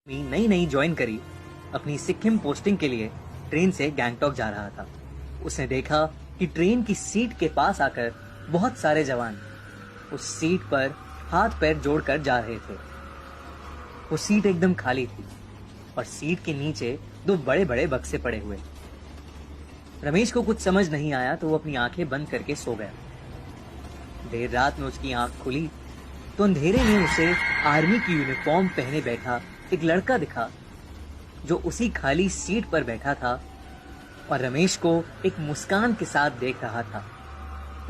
नई नई ज्वाइन करी अपनी सिक्किम पोस्टिंग के लिए ट्रेन से गैंगटॉक जा रहा था। उसने देखा कि ट्रेन की सीट के पास आकर बहुत सारे जवान उस सीट पर हाथ पैर जोड़कर जा रहे थे। वो सीट एकदम खाली थी और सीट के नीचे दो बड़े बड़े बक्से पड़े हुए। रमेश को कुछ समझ नहीं आया तो वो अपनी आंखें बंद करके सो गया। देर रात में उसकी आंख खुली तो अंधेरे में उसे आर्मी की यूनिफॉर्म पहने बैठा एक लड़का दिखा जो उसी खाली सीट पर बैठा था और रमेश को एक मुस्कान के साथ देख रहा था।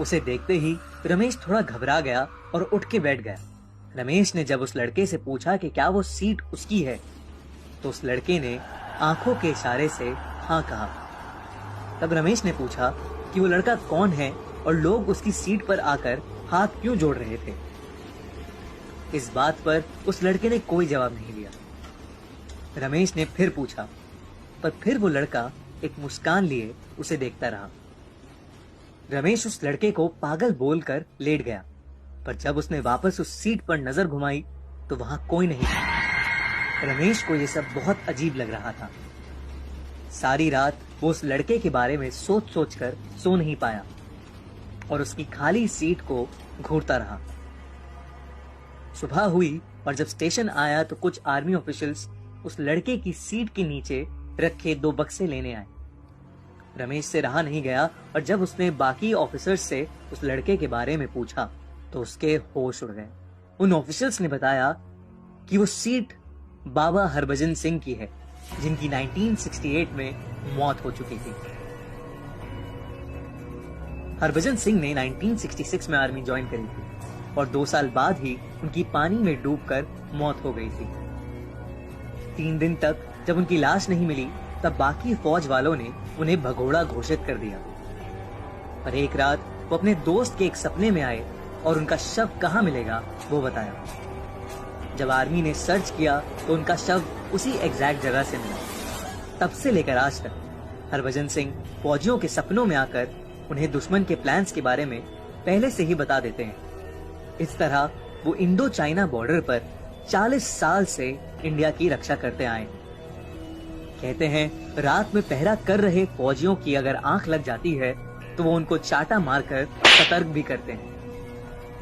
उसे देखते ही रमेश थोड़ा घबरा गया और उठ के बैठ गया। रमेश ने जब उस लड़के से पूछा कि क्या वो सीट उसकी है तो उस लड़के ने आंखों के इशारे से हाँ कहा। तब रमेश ने पूछा कि वो लड़का कौन है और लोग उसकी सीट पर आकर हाथ क्यों जोड़ रहे थे। इस बात पर उस लड़के ने कोई जवाब नहीं दिया। रमेश ने फिर पूछा, पर फिर वो लड़का एक मुस्कान लिए उसे देखता रहा। रमेश उस लड़के को पागल बोलकर लेट गया, पर जब उसने वापस उस सीट पर नजर घुमाई तो वहां कोई नहीं था। रमेश को यह सब बहुत अजीब लग रहा था। सारी रात वो उस लड़के के बारे में सोच सोच कर सो नहीं पाया और उसकी खाली सीट को घूरता रहा। सुबह हुई और जब स्टेशन आया तो कुछ आर्मी ऑफिशियल्स उस लड़के की सीट के नीचे रखे दो बक्से लेने आए। रमेश से रहा नहीं गया और जब उसने बाकी ऑफिसर्स से उस लड़के के बारे में पूछा तो उसके होश उड़ गए। उन ऑफिसर्स ने बताया कि वो सीट बाबा हरभजन सिंह की है, जिनकी 1968 में मौत हो चुकी थी। हरभजन सिंह ने 1966 में आर्मी ज्वाइन करी थी और 2 साल बाद ही उनकी पानी में डूबकर मौत हो गई थी। 3 दिन तक जब उनकी लाश नहीं मिली तब बाकी फौज वालों ने उन्हें भगोड़ा घोषित कर दिया। पर एक रात वो अपने दोस्त के एक सपने में आए और उनका शव कहाँ मिलेगा वो बताया। जब आर्मी ने सर्च किया तो उनका शव उसी एग्जैक्ट जगह से मिला। तब से लेकर आज तक हरभजन सिंह फौजियों के सपनों में आकर उन्हें दुश्मन के प्लान्स के बारे में पहले से ही बता देते हैं। इस तरह वो इंडो चाइना बॉर्डर पर 40 साल से इंडिया की रक्षा करते आए। कहते हैं रात में पहरा कर रहे फौजियों की अगर आंख लग जाती है तो वो उनको चाटा मारकर सतर्क भी करते हैं।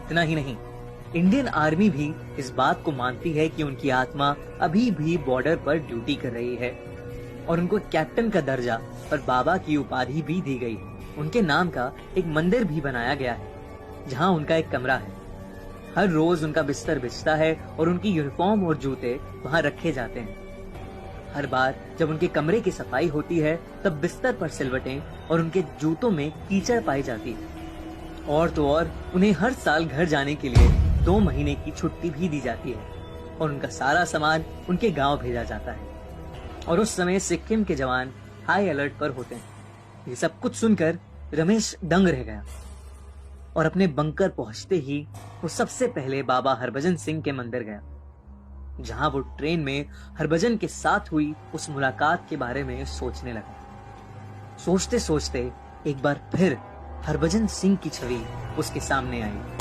इतना ही नहीं, इंडियन आर्मी भी इस बात को मानती है कि उनकी आत्मा अभी भी बॉर्डर पर ड्यूटी कर रही है और उनको कैप्टन का दर्जा और बाबा की उपाधि भी दी गई। उनके नाम का एक मंदिर भी बनाया गया है जहां उनका एक कमरा है। हर रोज उनका बिस्तर बिछता है और उनकी यूनिफॉर्म और जूते वहां रखे जाते हैं। हर बार जब उनके कमरे की सफाई होती है तब बिस्तर पर सिलवटें और उनके जूतों में कीचड़ पाई जाती है। और तो और उन्हें हर साल घर जाने के लिए 2 महीने की छुट्टी भी दी जाती है और उनका सारा सामान उनके गांव भेजा जाता है। और उस समय सिक्किम के जवान हाई अलर्ट पर होते हैं। ये सब कुछ सुनकर रमेश दंग रह गया और अपने बंकर पहुंचते ही वो सबसे पहले बाबा हरभजन सिंह के मंदिर गया, जहां वो ट्रेन में हरभजन के साथ हुई उस मुलाकात के बारे में सोचने लगा। सोचते सोचते एक बार फिर हरभजन सिंह की छवि उसके सामने आई।